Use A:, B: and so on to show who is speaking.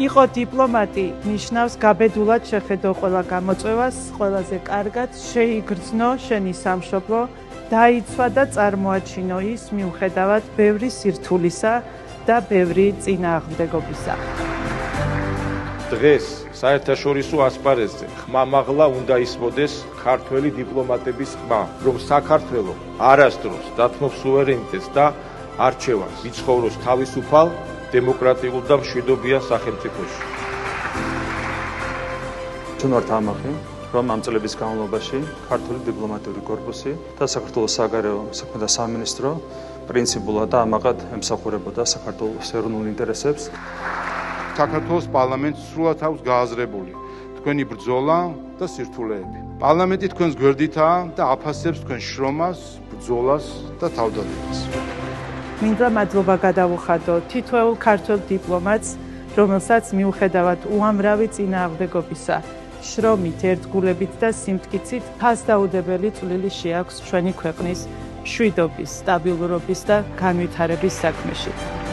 A: იყო დიპლომატი ნიშნავს გაბედულად შეხედო ყველა გამოწვევას, ყველაზე კარგად შეიგრძნო შენი სამშობლო, დაიცვა და წარმოაჩინო ის მიუხედავად ბევრი სირთულისა და ბევრი წინააღმდეგობისა.
B: დღეს საერთაშორისო ასპარეზზე ხმამაღლა უნდა ისმოდეს ქართველი დიპლომატების ხმა, რომ საქართველო არასდროს დათმობს სუვერენიტეტს და არჩევანს, იცხოვროს თავისუფალ, დემოკრატიულ და მშვიდობიან სახელმწიფოში.
C: ჩვენ ვართ ამაყი, რომ ამ წლების განმავლობაში ქართული დიპლომატიური კორპუსი და საქართველოს საგარეო საქმეთა სამინისტრო პრინციპულად და ამაყად ემსახურებოდა საქართველოს ეროვნულ ინტერესებს.
D: საქართველოს პარლამენტს სრულად აქვს გააზრებული თქვენი ბრძოლა და სირთულეები. პარლამენტი თქვენს გვერდითაა და აფასებს თქვენ შრომას, ბრძოლას და თავდადებას.
A: მინდა მადლობა გადავუხადო თითოეულ ქართველ დიპლომატს, რომელსაც მიუხედავად უამრავი წინააღმდეგობისა, შრომით, ერთგულებით და სიმტკიცით ფასდაუდებელი წვლილი შეაქვს ჩვენი ქვეყნის მშვიდობის, სტაბილურობის და განვითარების საქმეში.